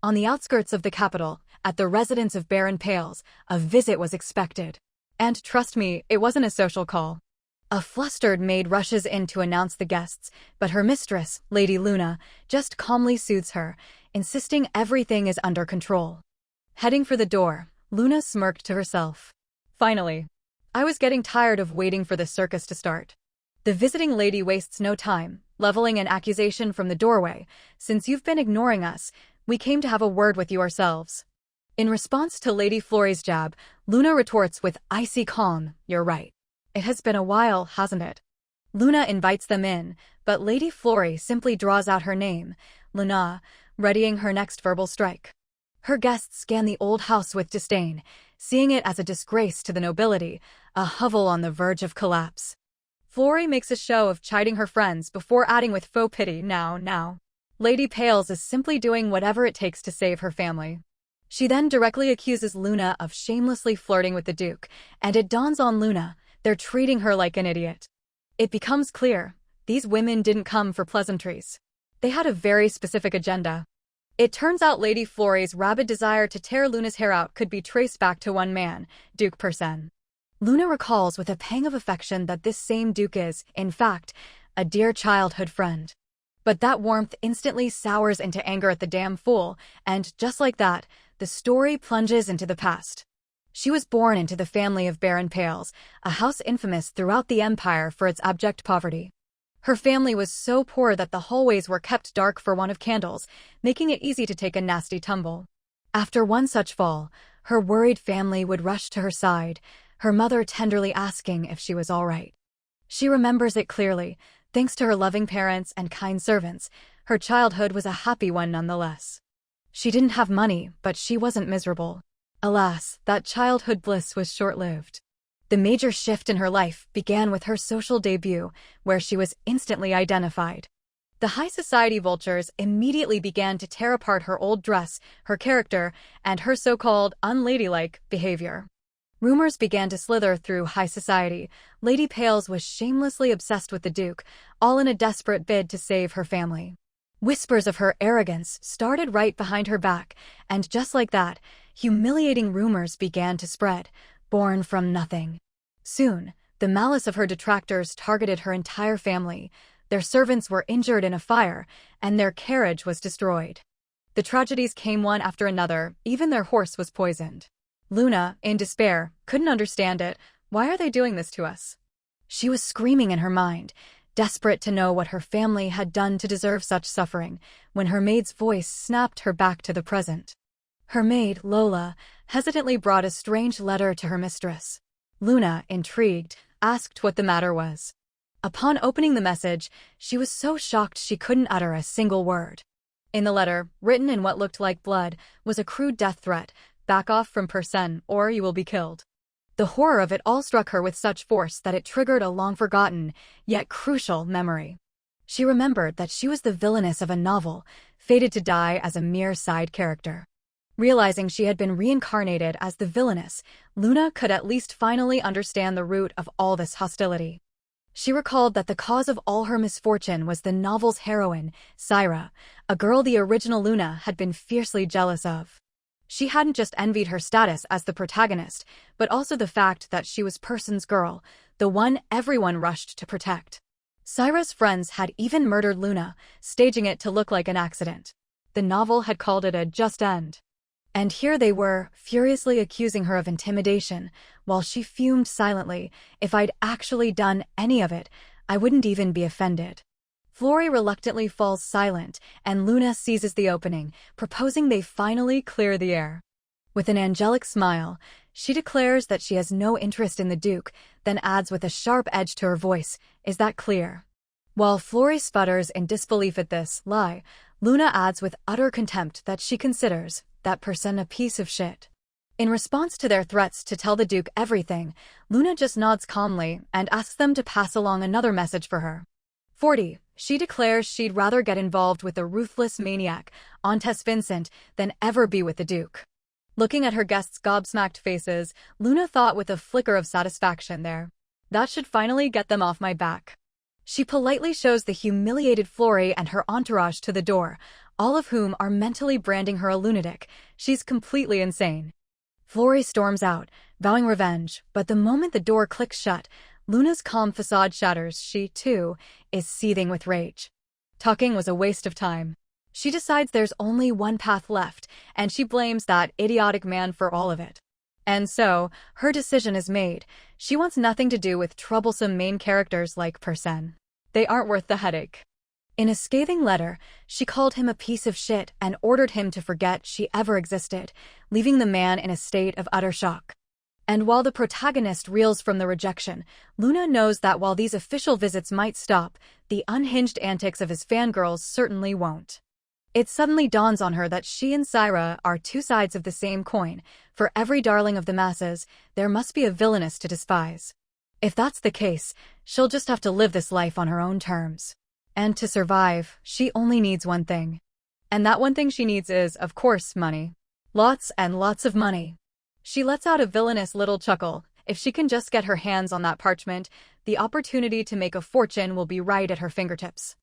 On the outskirts of the capital, at the residence of Baron Pales, a visit was expected. And trust me, it wasn't a social call. A flustered maid rushes in to announce the guests, but her mistress, Lady Luna, just calmly soothes her, insisting everything is under control. Heading for the door, Luna smirked to herself. Finally. I was getting tired of waiting for the circus to start. The visiting lady wastes no time, leveling an accusation from the doorway. Since you've been ignoring us, we came to have a word with you ourselves. In response to Lady Florey's jab, Luna retorts with icy calm, "You're right. It has been a while, hasn't it?" Luna invites them in, but Lady Florey simply draws out her name, Luna, readying her next verbal strike. Her guests scan the old house with disdain, seeing it as a disgrace to the nobility, a hovel on the verge of collapse. Florey makes a show of chiding her friends before adding with faux pity, now. Lady Pales is simply doing whatever it takes to save her family. She then directly accuses Luna of shamelessly flirting with the Duke, and it dawns on Luna, they're treating her like an idiot. It becomes clear, these women didn't come for pleasantries. They had a very specific agenda. It turns out Lady Florey's rabid desire to tear Luna's hair out could be traced back to one man, Duke Persen. Luna recalls with a pang of affection that this same Duke is, in fact, a dear childhood friend. But that warmth instantly sours into anger at the damn fool, and just like that, the story plunges into the past. She was born into the family of Baron Pales, a house infamous throughout the empire for its abject poverty. Her family was so poor that the hallways were kept dark for want of candles, making it easy to take a nasty tumble. After one such fall, her worried family would rush to her side, her mother tenderly asking if she was all right. She remembers it clearly. Thanks to her loving parents and kind servants, her childhood was a happy one nonetheless. She didn't have money, but she wasn't miserable. Alas, that childhood bliss was short-lived. The major shift in her life began with her social debut, where she was instantly identified. The high society vultures immediately began to tear apart her old dress, her character, and her so-called unladylike behavior. Rumors began to slither through high society. Lady Pales was shamelessly obsessed with the Duke, all in a desperate bid to save her family. Whispers of her arrogance started right behind her back, and just like that, humiliating rumors began to spread, born from nothing. Soon, the malice of her detractors targeted her entire family. Their servants were injured in a fire, and their carriage was destroyed. The tragedies came one after another, even their horse was poisoned. Luna, in despair, couldn't understand it. Why are they doing this to us? She was screaming in her mind, desperate to know what her family had done to deserve such suffering, when her maid's voice snapped her back to the present. Her maid, Lola, hesitantly brought a strange letter to her mistress. Luna, intrigued, asked what the matter was. Upon opening the message, she was so shocked she couldn't utter a single word. In the letter, written in what looked like blood, was a crude death threat: "Back off from Persen, or you will be killed." The horror of it all struck her with such force that it triggered a long-forgotten, yet crucial, memory. She remembered that she was the villainess of a novel, fated to die as a mere side character. Realizing she had been reincarnated as the villainess, Luna could at least finally understand the root of all this hostility. She recalled that the cause of all her misfortune was the novel's heroine, Syra, a girl the original Luna had been fiercely jealous of. She hadn't just envied her status as the protagonist, but also the fact that she was Persen's girl, the one everyone rushed to protect. Syra's friends had even murdered Luna, staging it to look like an accident. The novel had called it a just end. And here they were, furiously accusing her of intimidation, while she fumed silently. If I'd actually done any of it, I wouldn't even be offended. Florey reluctantly falls silent, and Luna seizes the opening, proposing they finally clear the air. With an angelic smile, she declares that she has no interest in the Duke, then adds with a sharp edge to her voice, "Is that clear?" While Florey sputters in disbelief at this lie, Luna adds with utter contempt that she considers that person a piece of shit. In response to their threats to tell the Duke everything, Luna just nods calmly and asks them to pass along another message for her. 40. She declares she'd rather get involved with the ruthless maniac, Auntess Vincent, than ever be with the Duke. Looking at her guests' gobsmacked faces, Luna thought with a flicker of satisfaction there. That should finally get them off my back. She politely shows the humiliated Florey and her entourage to the door, all of whom are mentally branding her a lunatic. She's completely insane. Flory storms out, vowing revenge, but the moment the door clicks shut, Luna's calm facade shatters. She, too, is seething with rage. Talking was a waste of time. She decides there's only one path left, and she blames that idiotic man for all of it. And so, her decision is made. She wants nothing to do with troublesome main characters like Persen. They aren't worth the headache. In a scathing letter, she called him a piece of shit and ordered him to forget she ever existed, leaving the man in a state of utter shock. And while the protagonist reels from the rejection, Luna knows that while these official visits might stop, the unhinged antics of his fangirls certainly won't. It suddenly dawns on her that she and Saira are two sides of the same coin. For every darling of the masses, there must be a villainess to despise. If that's the case, she'll just have to live this life on her own terms. And to survive, she only needs one thing. And that one thing she needs is, of course, money. Lots and lots of money. She lets out a villainous little chuckle. If she can just get her hands on that parchment, the opportunity to make a fortune will be right at her fingertips.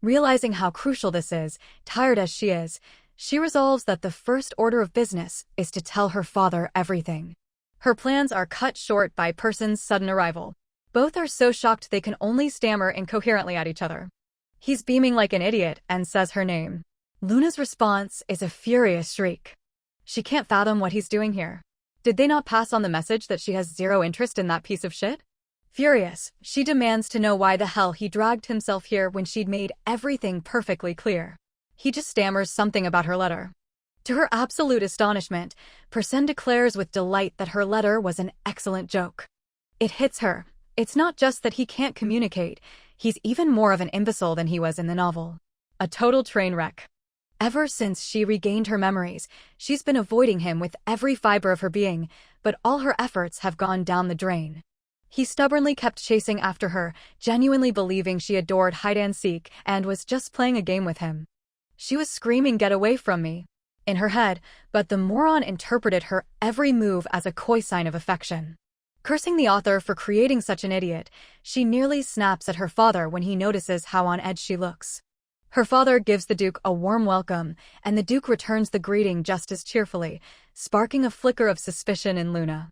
Realizing how crucial this is, tired as she is, she resolves that the first order of business is to tell her father everything. Her plans are cut short by Persen's sudden arrival. Both are so shocked they can only stammer incoherently at each other. He's beaming like an idiot and says her name. Luna's response is a furious shriek. She can't fathom what he's doing here. Did they not pass on the message that she has zero interest in that piece of shit? Furious, she demands to know why the hell he dragged himself here when she'd made everything perfectly clear. He just stammers something about her letter. To her absolute astonishment, Persen declares with delight that her letter was an excellent joke. It hits her. It's not just that he can't communicate, he's even more of an imbecile than he was in the novel. A total train wreck. Ever since she regained her memories, she's been avoiding him with every fiber of her being, but all her efforts have gone down the drain. He stubbornly kept chasing after her, genuinely believing she adored hide-and-seek and was just playing a game with him. She was screaming, "Get away from me," in her head, but the moron interpreted her every move as a coy sign of affection. Cursing the author for creating such an idiot, she nearly snaps at her father when he notices how on edge she looks. Her father gives the Duke a warm welcome, and the Duke returns the greeting just as cheerfully, sparking a flicker of suspicion in Luna.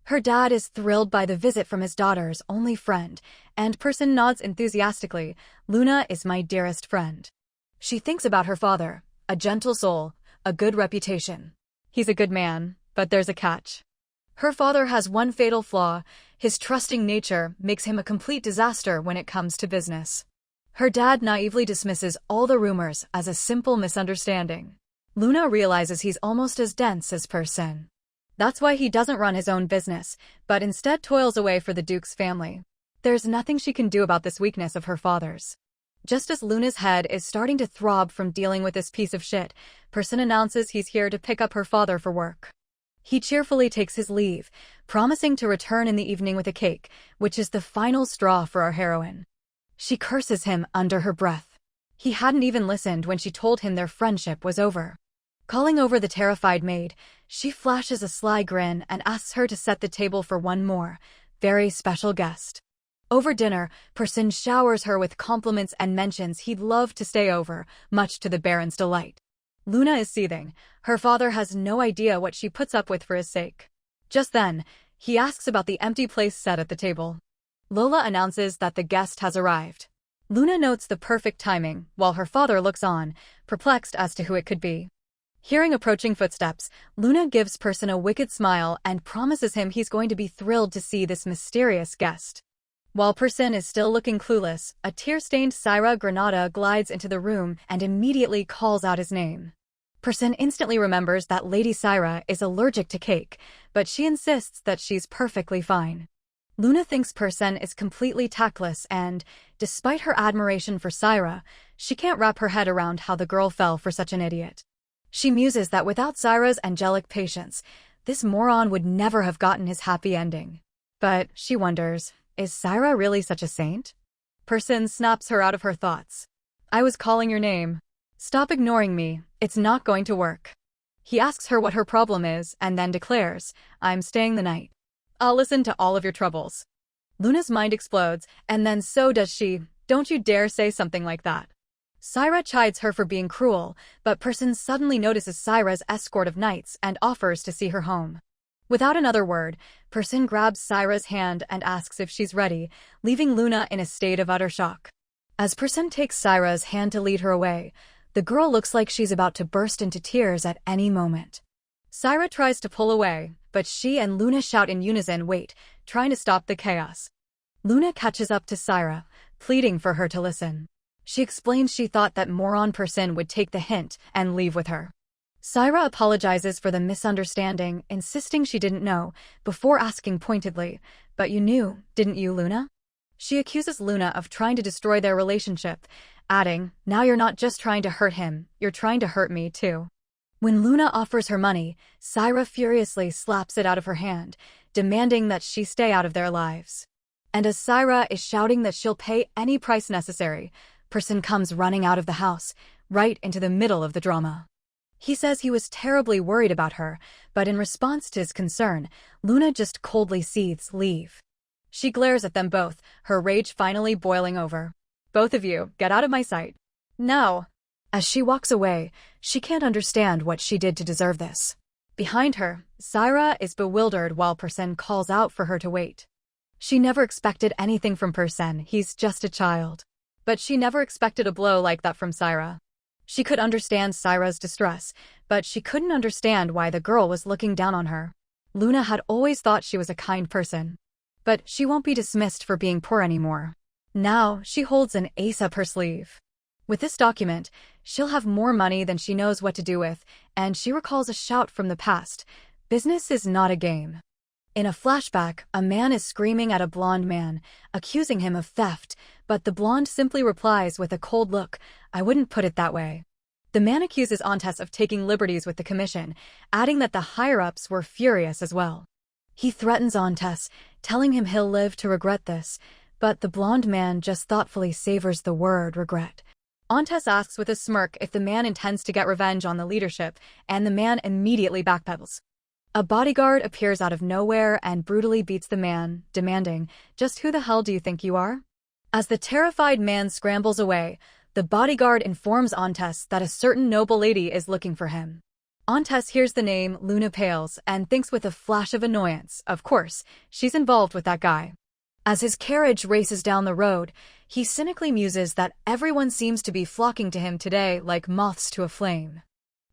Her dad is thrilled by the visit from his daughter's only friend, and Persen nods enthusiastically. "Luna is my dearest friend." She thinks about her father, a gentle soul, a good reputation. He's a good man, but there's a catch. Her father has one fatal flaw: his trusting nature makes him a complete disaster when it comes to business. Her dad naively dismisses all the rumors as a simple misunderstanding. Luna realizes he's almost as dense as Persen. That's why he doesn't run his own business, but instead toils away for the Duke's family. There's nothing she can do about this weakness of her father's. Just as Luna's head is starting to throb from dealing with this piece of shit, Persen announces he's here to pick up her father for work. He cheerfully takes his leave, promising to return in the evening with a cake, which is the final straw for our heroine. She curses him under her breath. He hadn't even listened when she told him their friendship was over. Calling over the terrified maid, she flashes a sly grin and asks her to set the table for one more, very special guest. Over dinner, Persen showers her with compliments and mentions he'd love to stay over, much to the Baron's delight. Luna is seething. Her father has no idea what she puts up with for his sake. Just then, he asks about the empty place set at the table. Lola announces that the guest has arrived. Luna notes the perfect timing, while her father looks on, perplexed as to who it could be. Hearing approaching footsteps, Luna gives Persen a wicked smile and promises him he's going to be thrilled to see this mysterious guest. While Persen is still looking clueless, a tear-stained Saira Granada glides into the room and immediately calls out his name. Persen instantly remembers that Lady Saira is allergic to cake, but she insists that she's perfectly fine. Luna thinks Persen is completely tactless and, despite her admiration for Saira, she can't wrap her head around how the girl fell for such an idiot. She muses that without Saira's angelic patience, this moron would never have gotten his happy ending. But, she wonders, is Saira really such a saint? Persen snaps her out of her thoughts. "I was calling your name. Stop ignoring me, it's not going to work." He asks her what her problem is and then declares, "I'm staying the night. I'll listen to all of your troubles." Luna's mind explodes, and then so does she. "Don't you dare say something like that." Syra chides her for being cruel, but Person suddenly notices Syra's escort of knights and offers to see her home. Without another word, Person grabs Syra's hand and asks if she's ready, leaving Luna in a state of utter shock. As Person takes Syra's hand to lead her away, the girl looks like she's about to burst into tears at any moment. Syra tries to pull away, but she and Luna shout in unison, "Wait," trying to stop the chaos. Luna catches up to Syra, pleading for her to listen. She explains she thought that moron Person would take the hint and leave with her. Syra apologizes for the misunderstanding, insisting she didn't know, before asking pointedly, "But you knew, didn't you, Luna?" She accuses Luna of trying to destroy their relationship, adding, "Now you're not just trying to hurt him, you're trying to hurt me too." When Luna offers her money, Syra furiously slaps it out of her hand, demanding that she stay out of their lives. And as Syra is shouting that she'll pay any price necessary, Person comes running out of the house, right into the middle of the drama. He says he was terribly worried about her, but in response to his concern, Luna just coldly seethes, "Leave." She glares at them both, her rage finally boiling over. "Both of you, get out of my sight. Now." As she walks away, she can't understand what she did to deserve this. Behind her, Syra is bewildered while Person calls out for her to wait. She never expected anything from Person, he's just a child. But she never expected a blow like that from Syra. She could understand Syra's distress, but she couldn't understand why the girl was looking down on her. Luna had always thought she was a kind person. But she won't be dismissed for being poor anymore. Now, she holds an ace up her sleeve. With this document, she'll have more money than she knows what to do with, and she recalls a shout from the past, "Business is not a game." In a flashback, a man is screaming at a blonde man, accusing him of theft, but the blonde simply replies with a cold look, "I wouldn't put it that way." The man accuses Antes of taking liberties with the commission, adding that the higher-ups were furious as well. He threatens Antes, telling him he'll live to regret this, but the blonde man just thoughtfully savors the word regret. Antes asks with a smirk if the man intends to get revenge on the leadership, and the man immediately backpedals. A bodyguard appears out of nowhere and brutally beats the man, demanding, "Just who the hell do you think you are?" As the terrified man scrambles away, the bodyguard informs Antes that a certain noble lady is looking for him. Antes hears the name Luna Pales and thinks with a flash of annoyance, of course, she's involved with that guy. As his carriage races down the road, he cynically muses that everyone seems to be flocking to him today like moths to a flame.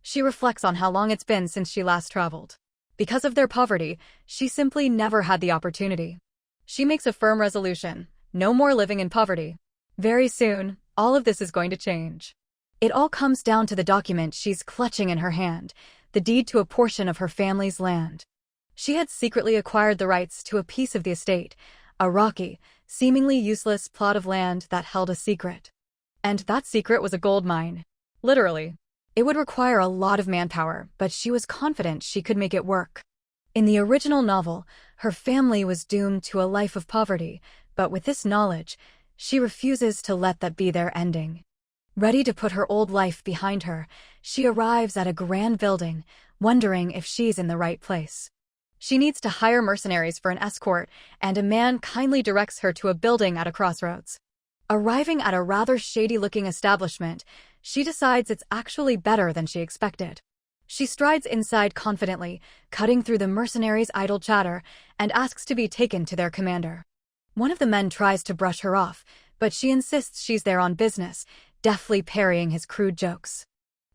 She reflects on how long it's been since she last traveled. Because of their poverty, she simply never had the opportunity. She makes a firm resolution: no more living in poverty. Very soon, all of this is going to change. It all comes down to the document she's clutching in her hand, the deed to a portion of her family's land. She had secretly acquired the rights to a piece of the estate, a rocky, seemingly useless plot of land that held a secret. And that secret was a gold mine. Literally. It would require a lot of manpower, but she was confident she could make it work. In the original novel, her family was doomed to a life of poverty, but with this knowledge, she refuses to let that be their ending. Ready to put her old life behind her, she arrives at a grand building, wondering if she's in the right place. She needs to hire mercenaries for an escort, and a man kindly directs her to a building at a crossroads. Arriving at a rather shady-looking establishment, she decides it's actually better than she expected. She strides inside confidently, cutting through the mercenaries' idle chatter, and asks to be taken to their commander. One of the men tries to brush her off, but she insists she's there on business, deftly parrying his crude jokes.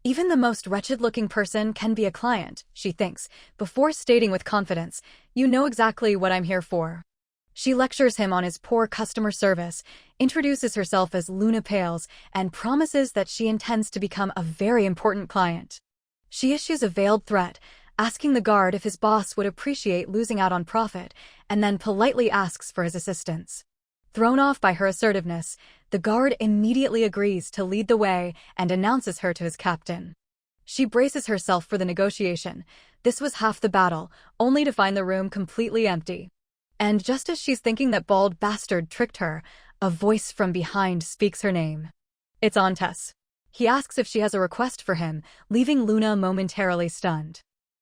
Even the most wretched-looking person can be a client, she thinks, before stating with confidence, "You know exactly what I'm here for." She lectures him on his poor customer service, introduces herself as Luna Pales, and promises that she intends to become a very important client. She issues a veiled threat, asking the guard if his boss would appreciate losing out on profit, and then politely asks for his assistance. Thrown off by her assertiveness, the guard immediately agrees to lead the way and announces her to his captain. She braces herself for the negotiation. This was half the battle, only to find the room completely empty. And just as she's thinking that bald bastard tricked her, a voice from behind speaks her name. It's Antes. He asks if she has a request for him, leaving Luna momentarily stunned.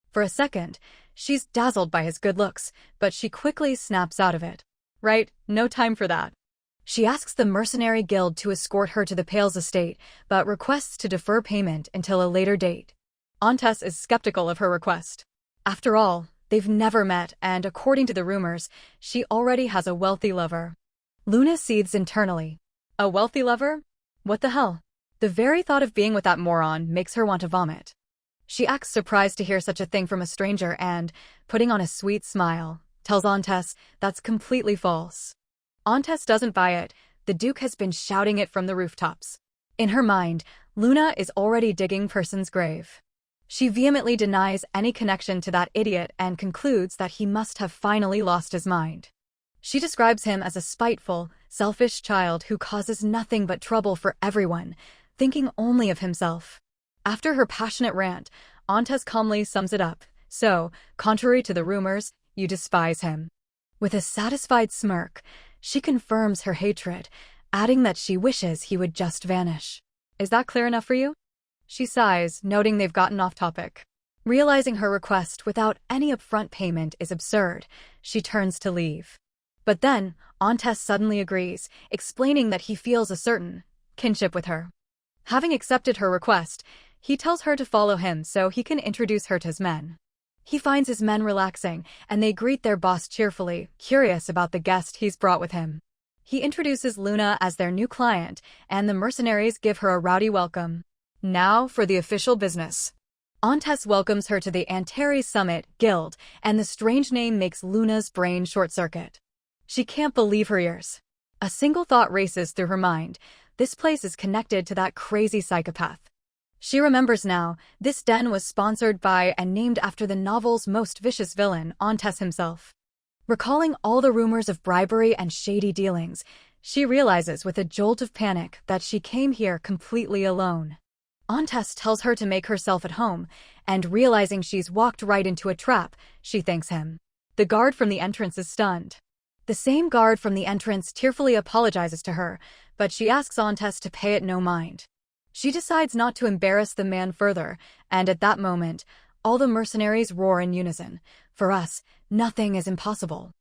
For a second, she's dazzled by his good looks, but she quickly snaps out of it. Right, no time for that. She asks the mercenary guild to escort her to the Pale's estate, but requests to defer payment until a later date. Antes is skeptical of her request. After all, they've never met, and according to the rumors, she already has a wealthy lover. Luna seethes internally. A wealthy lover? What the hell? The very thought of being with that moron makes her want to vomit. She acts surprised to hear such a thing from a stranger and, putting on a sweet smile, tells Antes that's completely false. Antes doesn't buy it. The Duke has been shouting it from the rooftops. In her mind, Luna is already digging Person's grave. She vehemently denies any connection to that idiot and concludes that he must have finally lost his mind. She describes him as a spiteful, selfish child who causes nothing but trouble for everyone, thinking only of himself. After her passionate rant, Antes calmly sums it up. So, contrary to the rumors, you despise him. With a satisfied smirk, she confirms her hatred, adding that she wishes he would just vanish. Is that clear enough for you? She sighs, noting they've gotten off topic. Realizing her request without any upfront payment is absurd, she turns to leave. But then, Antes suddenly agrees, explaining that he feels a certain kinship with her. Having accepted her request, he tells her to follow him so he can introduce her to his men. He finds his men relaxing, and they greet their boss cheerfully, curious about the guest he's brought with him. He introduces Luna as their new client, and the mercenaries give her a rowdy welcome. Now for the official business. Antes welcomes her to the Antares Summit Guild, and the strange name makes Luna's brain short-circuit. She can't believe her ears. A single thought races through her mind. This place is connected to that crazy psychopath. She remembers now, this den was sponsored by and named after the novel's most vicious villain, Antes himself. Recalling all the rumors of bribery and shady dealings, she realizes with a jolt of panic that she came here completely alone. Antes tells her to make herself at home, and realizing she's walked right into a trap, she thanks him. The guard from the entrance is stunned. The same guard from the entrance tearfully apologizes to her, but she asks Antes to pay it no mind. She decides not to embarrass the man further, and at that moment, all the mercenaries roar in unison. For us, nothing is impossible.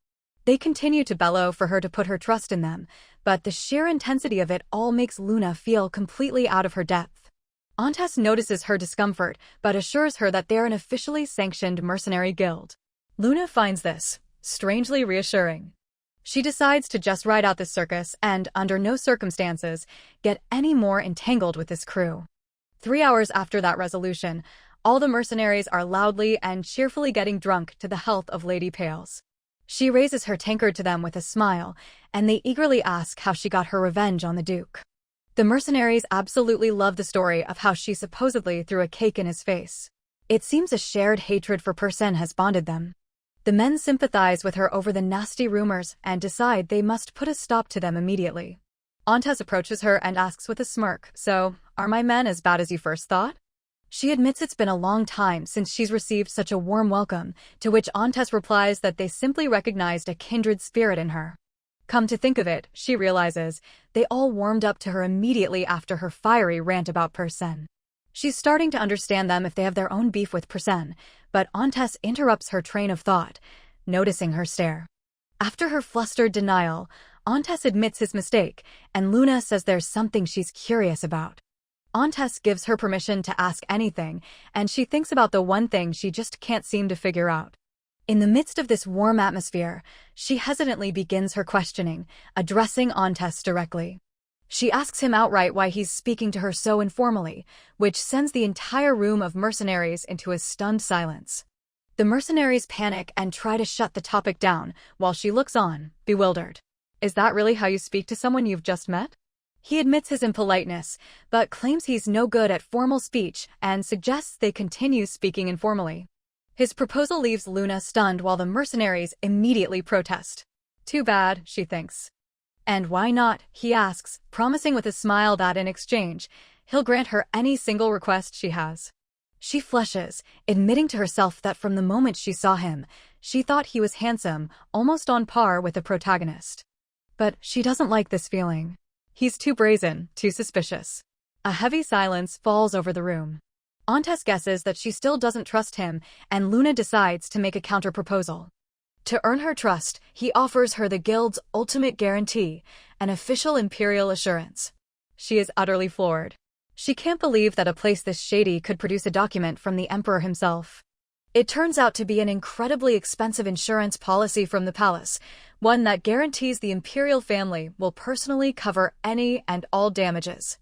They continue to bellow for her to put her trust in them, but the sheer intensity of it all makes Luna feel completely out of her depth. Antes notices her discomfort, but assures her that they're an officially sanctioned mercenary guild. Luna finds this strangely reassuring. She decides to just ride out this circus and, under no circumstances, get any more entangled with this crew. 3 hours after that resolution, all the mercenaries are loudly and cheerfully getting drunk to the health of Lady Pales. She raises her tankard to them with a smile, and they eagerly ask how she got her revenge on the Duke. The mercenaries absolutely love the story of how she supposedly threw a cake in his face. It seems a shared hatred for Person has bonded them. The men sympathize with her over the nasty rumors and decide they must put a stop to them immediately. Antes approaches her and asks with a smirk, "So, are my men as bad as you first thought?" She admits it's been a long time since she's received such a warm welcome, to which Antes replies that they simply recognized a kindred spirit in her. Come to think of it, she realizes, they all warmed up to her immediately after her fiery rant about Person. She's starting to understand them if they have their own beef with Person, but Antes interrupts her train of thought, noticing her stare. After her flustered denial, Antes admits his mistake, and Luna says there's something she's curious about. Antes gives her permission to ask anything, and she thinks about the one thing she just can't seem to figure out. In the midst of this warm atmosphere, she hesitantly begins her questioning, addressing Antes directly. She asks him outright why he's speaking to her so informally, which sends the entire room of mercenaries into a stunned silence. The mercenaries panic and try to shut the topic down, while she looks on, bewildered. Is that really how you speak to someone you've just met? He admits his impoliteness, but claims he's no good at formal speech and suggests they continue speaking informally. His proposal leaves Luna stunned while the mercenaries immediately protest. Too bad, she thinks. And why not, he asks, promising with a smile that in exchange, he'll grant her any single request she has. She flushes, admitting to herself that from the moment she saw him, she thought he was handsome, almost on par with the protagonist. But she doesn't like this feeling. He's too brazen, too suspicious. A heavy silence falls over the room. Antes guesses that she still doesn't trust him, and Luna decides to make a counter-proposal. To earn her trust, he offers her the guild's ultimate guarantee, an official imperial assurance. She is utterly floored. She can't believe that a place this shady could produce a document from the emperor himself. It turns out to be an incredibly expensive insurance policy from the palace, one that guarantees the imperial family will personally cover any and all damages.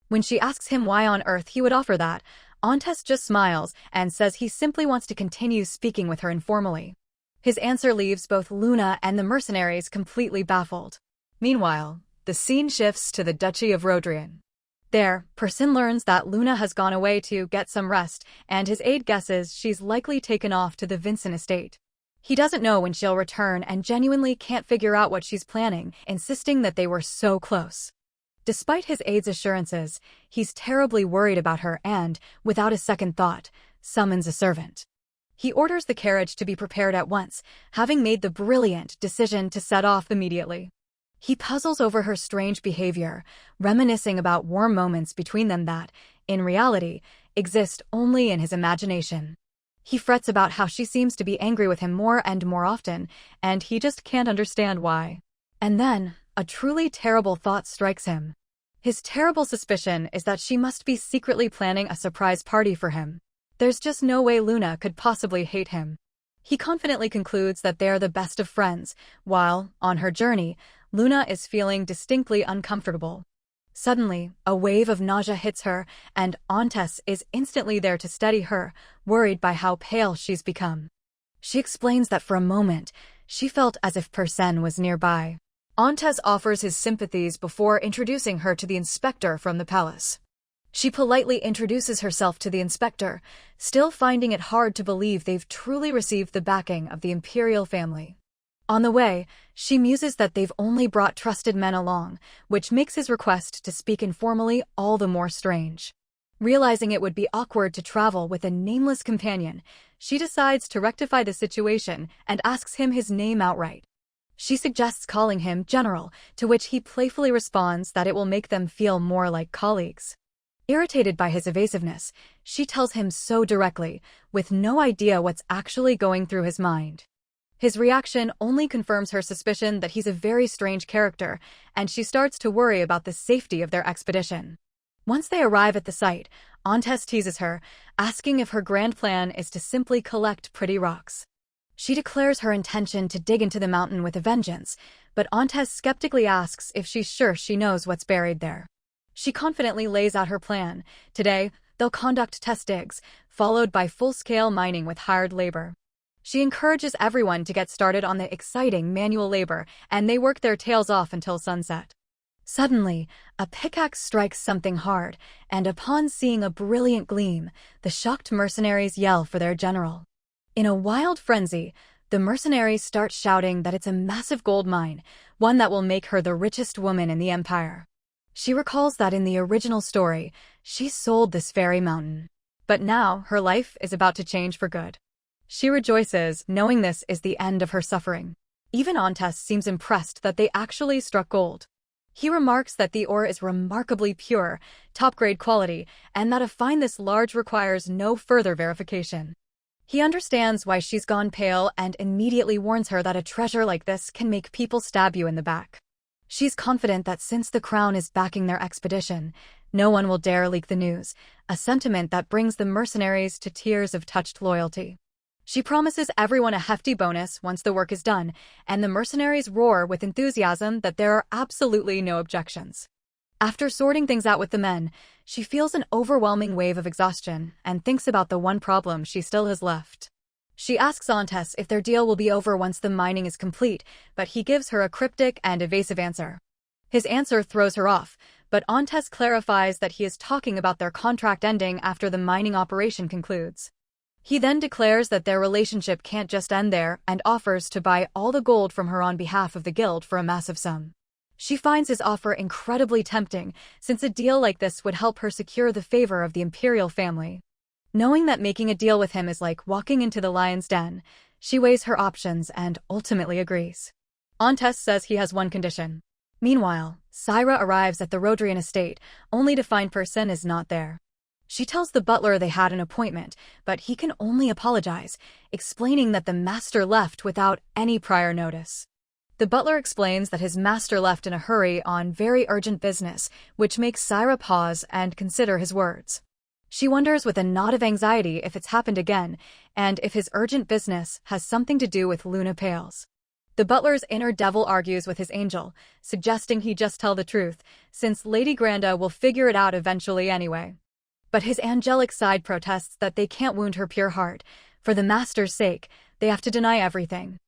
When she asks him why on earth he would offer that, Antes just smiles and says he simply wants to continue speaking with her informally. His answer leaves both Luna and the mercenaries completely baffled. Meanwhile, the scene shifts to the Duchy of Rodrian. There, Persin learns that Luna has gone away to get some rest, and his aide guesses she's likely taken off to the Vincent estate. He doesn't know when she'll return and genuinely can't figure out what she's planning, insisting that they were so close. Despite his aide's assurances, he's terribly worried about her and, without a second thought, summons a servant. He orders the carriage to be prepared at once, having made the brilliant decision to set off immediately. He puzzles over her strange behavior, reminiscing about warm moments between them that, in reality, exist only in his imagination. He frets about how she seems to be angry with him more and more often, and he just can't understand why. And then, a truly terrible thought strikes him. His terrible suspicion is that she must be secretly planning a surprise party for him. There's just no way Luna could possibly hate him. He confidently concludes that they are the best of friends, while, on her journey, Luna is feeling distinctly uncomfortable. Suddenly, a wave of nausea hits her, and Antes is instantly there to steady her, worried by how pale she's become. She explains that for a moment, she felt as if Persen was nearby. Antes offers his sympathies before introducing her to the inspector from the palace. She politely introduces herself to the inspector, still finding it hard to believe they've truly received the backing of the imperial family. On the way, she muses that they've only brought trusted men along, which makes his request to speak informally all the more strange. Realizing it would be awkward to travel with a nameless companion, she decides to rectify the situation and asks him his name outright. She suggests calling him General, to which he playfully responds that it will make them feel more like colleagues. Irritated by his evasiveness, she tells him so directly, with no idea what's actually going through his mind. His reaction only confirms her suspicion that he's a very strange character, and she starts to worry about the safety of their expedition. Once they arrive at the site, Antes teases her, asking if her grand plan is to simply collect pretty rocks. She declares her intention to dig into the mountain with a vengeance, but Antes skeptically asks if she's sure she knows what's buried there. She confidently lays out her plan. Today, they'll conduct test digs, followed by full-scale mining with hired labor. She encourages everyone to get started on the exciting manual labor, and they work their tails off until sunset. Suddenly, a pickaxe strikes something hard, and upon seeing a brilliant gleam, the shocked mercenaries yell for their general. In a wild frenzy, the mercenaries start shouting that it's a massive gold mine, one that will make her the richest woman in the empire. She recalls that in the original story, she sold this very mountain. But now, her life is about to change for good. She rejoices, knowing this is the end of her suffering. Even Antes seems impressed that they actually struck gold. He remarks that the ore is remarkably pure, top-grade quality, and that a find this large requires no further verification. He understands why she's gone pale and immediately warns her that a treasure like this can make people stab you in the back. She's confident that since the crown is backing their expedition, no one will dare leak the news, a sentiment that brings the mercenaries to tears of touched loyalty. She promises everyone a hefty bonus once the work is done, and the mercenaries roar with enthusiasm that there are absolutely no objections. After sorting things out with the men, she feels an overwhelming wave of exhaustion and thinks about the one problem she still has left. She asks Antes if their deal will be over once the mining is complete, but he gives her a cryptic and evasive answer. His answer throws her off, but Antes clarifies that he is talking about their contract ending after the mining operation concludes. He then declares that their relationship can't just end there and offers to buy all the gold from her on behalf of the guild for a massive sum. She finds his offer incredibly tempting, since a deal like this would help her secure the favor of the imperial family. Knowing that making a deal with him is like walking into the lion's den, she weighs her options and ultimately agrees. Antes says he has one condition. Meanwhile, Syra arrives at the Rodrian estate, only to find Persen is not there. She tells the butler they had an appointment, but he can only apologize, explaining that the master left without any prior notice. The butler explains that his master left in a hurry on very urgent business, which makes Syra pause and consider his words. She wonders with a nod of anxiety if it's happened again, and if his urgent business has something to do with Luna Pales. The butler's inner devil argues with his angel, suggesting he just tell the truth, since Lady Granda will figure it out eventually anyway. But his angelic side protests that they can't wound her pure heart. For the master's sake, they have to deny everything.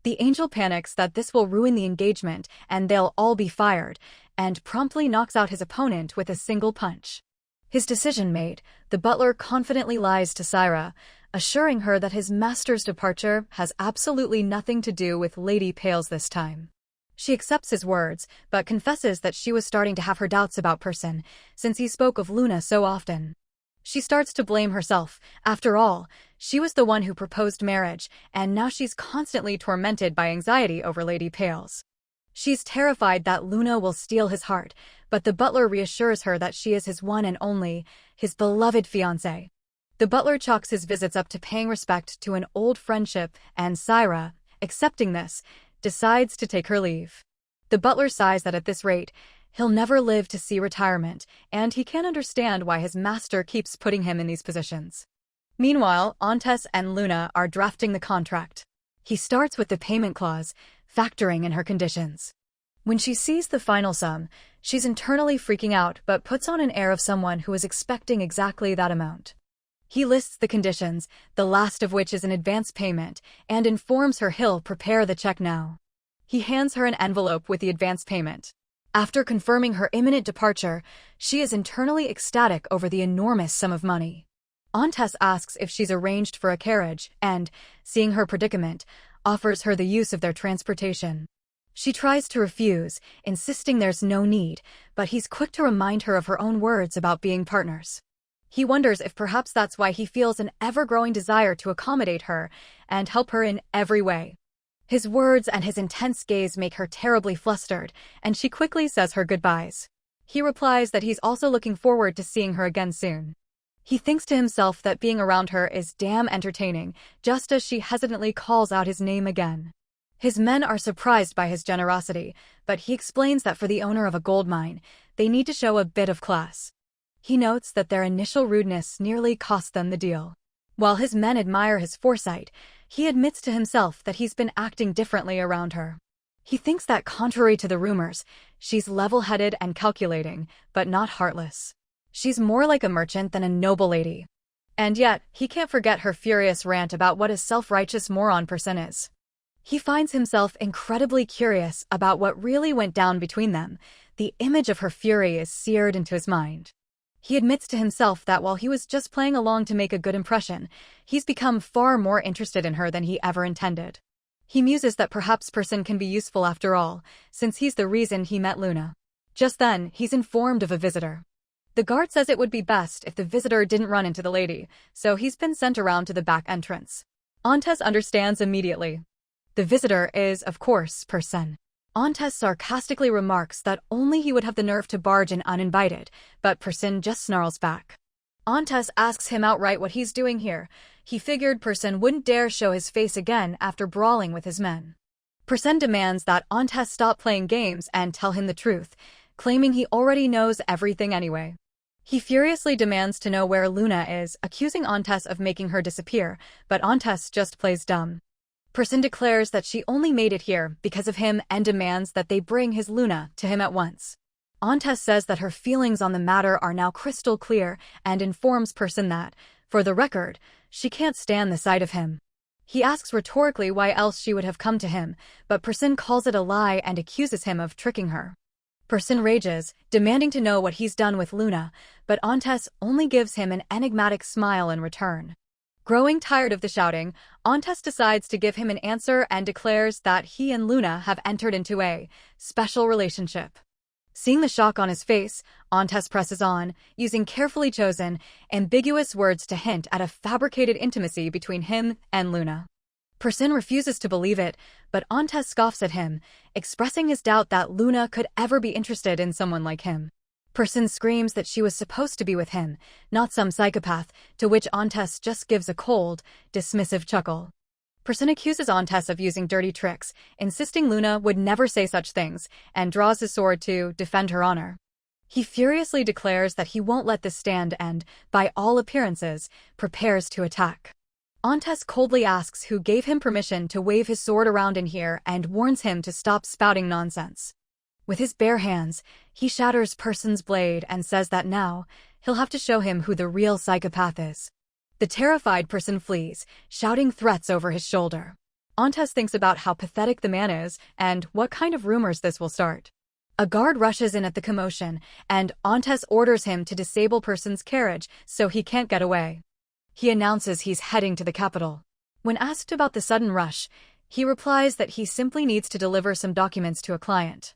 The angel panics that this will ruin the engagement and they'll all be fired, and promptly knocks out his opponent with a single punch. His decision made, the butler confidently lies to Syra, assuring her that his master's departure has absolutely nothing to do with Lady Pales this time. She accepts his words, but confesses that she was starting to have her doubts about Person, since he spoke of Luna so often. She starts to blame herself. After all, she was the one who proposed marriage, and now she's constantly tormented by anxiety over Lady Pales. She's terrified that Luna will steal his heart, but the butler reassures her that she is his one and only, his beloved fiancé. The butler chalks his visits up to paying respect to an old friendship, and Syra, accepting this, decides to take her leave. The butler sighs that at this rate, he'll never live to see retirement, and he can't understand why his master keeps putting him in these positions. Meanwhile, Antes and Luna are drafting the contract. He starts with the payment clause, factoring in her conditions. When she sees the final sum, she's internally freaking out but puts on an air of someone who is expecting exactly that amount. He lists the conditions, the last of which is an advance payment, and informs her he'll prepare the check now. He hands her an envelope with the advance payment. After confirming her imminent departure, she is internally ecstatic over the enormous sum of money. Antes asks if she's arranged for a carriage and, seeing her predicament, offers her the use of their transportation. She tries to refuse, insisting there's no need, but he's quick to remind her of her own words about being partners. He wonders if perhaps that's why he feels an ever-growing desire to accommodate her and help her in every way. His words and his intense gaze make her terribly flustered, and she quickly says her goodbyes. He replies that he's also looking forward to seeing her again soon. He thinks to himself that being around her is damn entertaining, just as she hesitantly calls out his name again. His men are surprised by his generosity, but he explains that for the owner of a gold mine, they need to show a bit of class. He notes that their initial rudeness nearly cost them the deal. While his men admire his foresight, he admits to himself that he's been acting differently around her. He thinks that contrary to the rumors, she's level-headed and calculating, but not heartless. She's more like a merchant than a noble lady. And yet, he can't forget her furious rant about what a self-righteous moron Person is. He finds himself incredibly curious about what really went down between them. The image of her fury is seared into his mind. He admits to himself that while he was just playing along to make a good impression, he's become far more interested in her than he ever intended. He muses that perhaps Person can be useful after all, since he's the reason he met Luna. Just then, he's informed of a visitor. The guard says it would be best if the visitor didn't run into the lady, so he's been sent around to the back entrance. Antes understands immediately. The visitor is, of course, Person. Antes sarcastically remarks that only he would have the nerve to barge in uninvited, but Person just snarls back. Antes asks him outright what he's doing here. He figured Person wouldn't dare show his face again after brawling with his men. Person demands that Antes stop playing games and tell him the truth, claiming he already knows everything anyway. He furiously demands to know where Luna is, accusing Antes of making her disappear, but Antes just plays dumb. Person declares that she only made it here because of him and demands that they bring his Luna to him at once. Antes says that her feelings on the matter are now crystal clear and informs Person that, for the record, she can't stand the sight of him. He asks rhetorically why else she would have come to him, but Person calls it a lie and accuses him of tricking her. Person rages, demanding to know what he's done with Luna, but Antes only gives him an enigmatic smile in return. Growing tired of the shouting, Antes decides to give him an answer and declares that he and Luna have entered into a special relationship. Seeing the shock on his face, Antes presses on, using carefully chosen, ambiguous words to hint at a fabricated intimacy between him and Luna. Person refuses to believe it, but Antes scoffs at him, expressing his doubt that Luna could ever be interested in someone like him. Person screams that she was supposed to be with him, not some psychopath, to which Antes just gives a cold, dismissive chuckle. Person accuses Antes of using dirty tricks, insisting Luna would never say such things, and draws his sword to defend her honor. He furiously declares that he won't let this stand and, by all appearances, prepares to attack. Antes coldly asks who gave him permission to wave his sword around in here and warns him to stop spouting nonsense. With his bare hands, he shatters Person's blade and says that now, he'll have to show him who the real psychopath is. The terrified Person flees, shouting threats over his shoulder. Antes thinks about how pathetic the man is and what kind of rumors this will start. A guard rushes in at the commotion, and Antes orders him to disable Person's carriage so he can't get away. He announces he's heading to the capital. When asked about the sudden rush, he replies that he simply needs to deliver some documents to a client.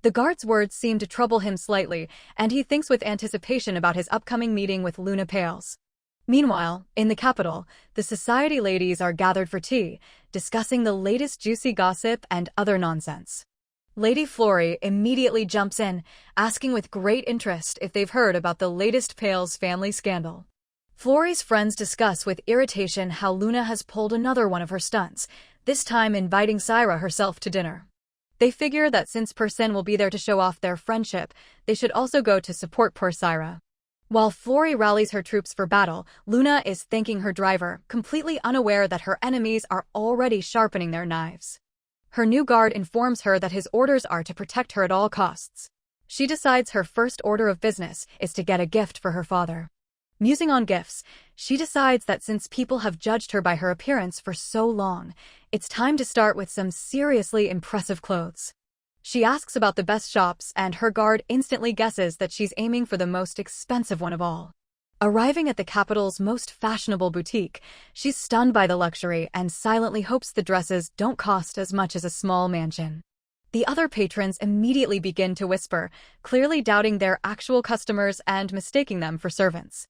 The guard's words seem to trouble him slightly, and he thinks with anticipation about his upcoming meeting with Luna Pales. Meanwhile, in the capital, the society ladies are gathered for tea, discussing the latest juicy gossip and other nonsense. Lady Flory immediately jumps in, asking with great interest if they've heard about the latest Pales family scandal. Flory's friends discuss with irritation how Luna has pulled another one of her stunts, this time inviting Syra herself to dinner. They figure that since Person will be there to show off their friendship, they should also go to support poor Syra. While Flory rallies her troops for battle, Luna is thanking her driver, completely unaware that her enemies are already sharpening their knives. Her new guard informs her that his orders are to protect her at all costs. She decides her first order of business is to get a gift for her father. Musing on gifts, she decides that since people have judged her by her appearance for so long, it's time to start with some seriously impressive clothes. She asks about the best shops, and her guard instantly guesses that she's aiming for the most expensive one of all. Arriving at the capital's most fashionable boutique, she's stunned by the luxury and silently hopes the dresses don't cost as much as a small mansion. The other patrons immediately begin to whisper, clearly doubting their actual customers and mistaking them for servants.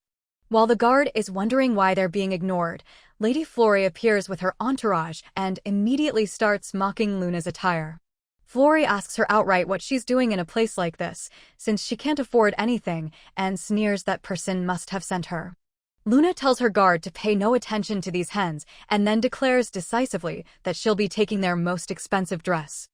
While the guard is wondering why they're being ignored, Lady Flory appears with her entourage and immediately starts mocking Luna's attire. Flory asks her outright what she's doing in a place like this, since she can't afford anything, and sneers that Person must have sent her. Luna tells her guard to pay no attention to these hens and then declares decisively that she'll be taking their most expensive dress.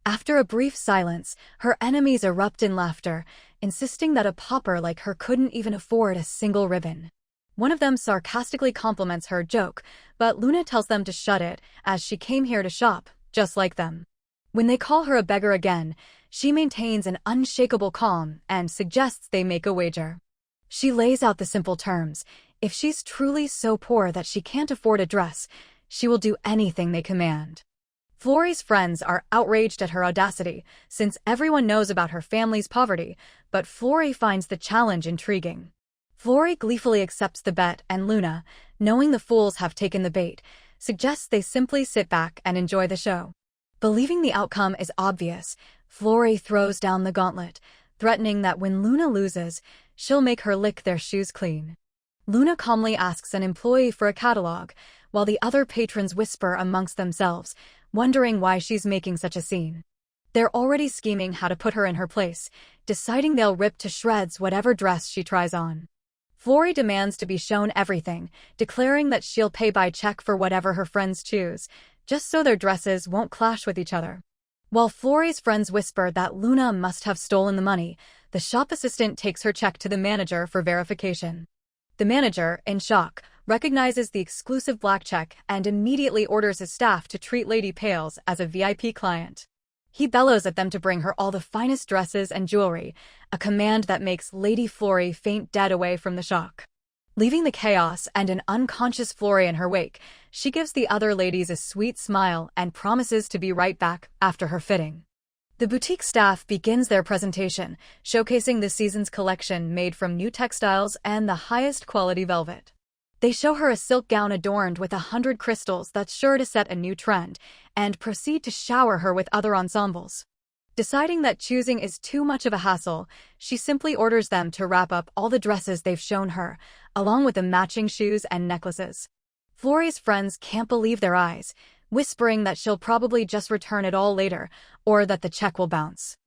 After a brief silence, her enemies erupt in laughter, insisting that a pauper like her couldn't even afford a single ribbon. One of them sarcastically compliments her joke, but Luna tells them to shut it, as she came here to shop, just like them. When they call her a beggar again, she maintains an unshakable calm and suggests they make a wager. She lays out the simple terms. If she's truly so poor that she can't afford a dress, she will do anything they command. Flory's friends are outraged at her audacity, since everyone knows about her family's poverty, but Flory finds the challenge intriguing. Flory gleefully accepts the bet, and Luna, knowing the fools have taken the bait, suggests they simply sit back and enjoy the show. Believing the outcome is obvious, Flory throws down the gauntlet, threatening that when Luna loses, she'll make her lick their shoes clean. Luna calmly asks an employee for a catalog, while the other patrons whisper amongst themselves, wondering why she's making such a scene. They're already scheming how to put her in her place, deciding they'll rip to shreds whatever dress she tries on. Flory demands to be shown everything, declaring that she'll pay by check for whatever her friends choose, just so their dresses won't clash with each other. While Flory's friends whisper that Luna must have stolen the money, the shop assistant takes her check to the manager for verification. The manager, in shock, recognizes the exclusive black check and immediately orders his staff to treat Lady Pales as a VIP client. He bellows at them to bring her all the finest dresses and jewelry, a command that makes Lady Flory faint dead away from the shock. Leaving the chaos and an unconscious Flory in her wake, she gives the other ladies a sweet smile and promises to be right back after her fitting. The boutique staff begins their presentation, showcasing this season's collection made from new textiles and the highest quality velvet. They show her a silk gown adorned with 100 crystals that's sure to set a new trend, and proceed to shower her with other ensembles. Deciding that choosing is too much of a hassle, she simply orders them to wrap up all the dresses they've shown her, along with the matching shoes and necklaces. Flory's friends can't believe their eyes, whispering that she'll probably just return it all later, or that the check will bounce.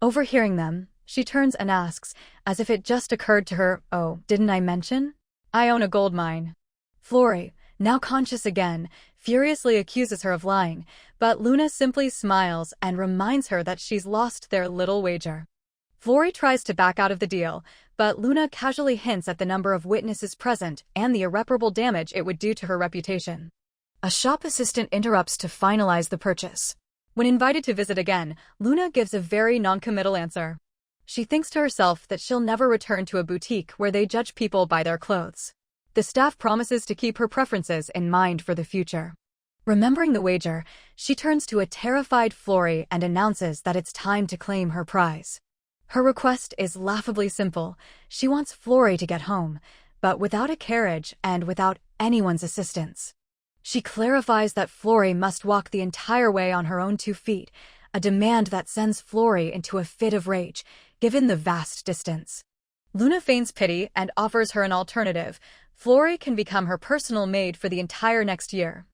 Overhearing them, She turns and asks, as if it just occurred to her, "Oh, didn't I mention? I own a gold mine." Flory, now conscious again, furiously accuses her of lying, but Luna simply smiles and reminds her that she's lost their little wager. Flory tries to back out of the deal, but Luna casually hints at the number of witnesses present and the irreparable damage it would do to her reputation. A shop assistant interrupts to finalize the purchase. When invited to visit again, Luna gives a very non-committal answer. She thinks to herself that she'll never return to a boutique where they judge people by their clothes. The staff promises to keep her preferences in mind for the future. Remembering the wager, she turns to a terrified Flory and announces that it's time to claim her prize. Her request is laughably simple. She wants Flory to get home, but without a carriage and without anyone's assistance. She clarifies that Flory must walk the entire way on her own 2 feet, a demand that sends Flory into a fit of rage, given the vast distance. Luna feigns pity and offers her an alternative. Flory can become her personal maid for the entire next year.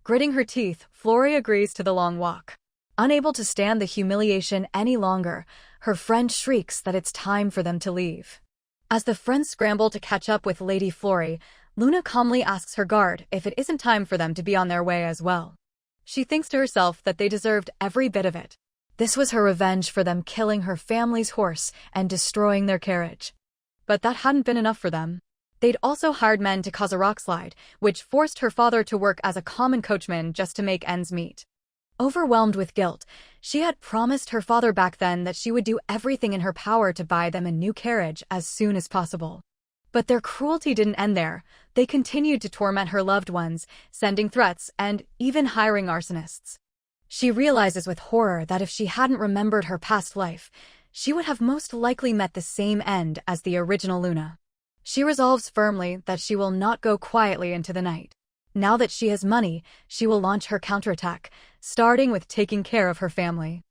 Gritting her teeth, Flory agrees to the long walk. Unable to stand the humiliation any longer, her friend shrieks that it's time for them to leave. As the friends scramble to catch up with Lady Flory, Luna calmly asks her guard if it isn't time for them to be on their way as well. She thinks to herself that they deserved every bit of it. This was her revenge for them killing her family's horse and destroying their carriage. But that hadn't been enough for them. They'd also hired men to cause a rockslide, which forced her father to work as a common coachman just to make ends meet. Overwhelmed with guilt, she had promised her father back then that she would do everything in her power to buy them a new carriage as soon as possible. But their cruelty didn't end there. They continued to torment her loved ones, sending threats and even hiring arsonists. She realizes with horror that if she hadn't remembered her past life, she would have most likely met the same end as the original Luna. She resolves firmly that she will not go quietly into the night. Now that she has money, she will launch her counterattack, starting with taking care of her family.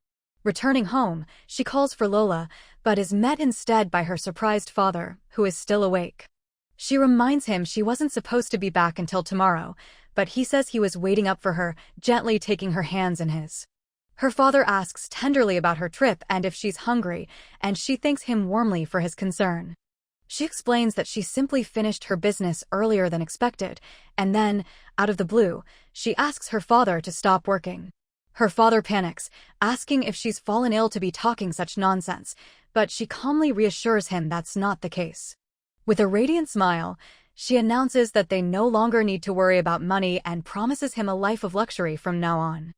Returning home, she calls for Lola, but is met instead by her surprised father, who is still awake. She reminds him she wasn't supposed to be back until tomorrow, but he says he was waiting up for her, gently taking her hands in his. Her father asks tenderly about her trip and if she's hungry, and she thanks him warmly for his concern. She explains that she simply finished her business earlier than expected, and then, out of the blue, she asks her father to stop working. Her father panics, asking if she's fallen ill to be talking such nonsense, but she calmly reassures him that's not the case. With a radiant smile, she announces that they no longer need to worry about money and promises him a life of luxury from now on.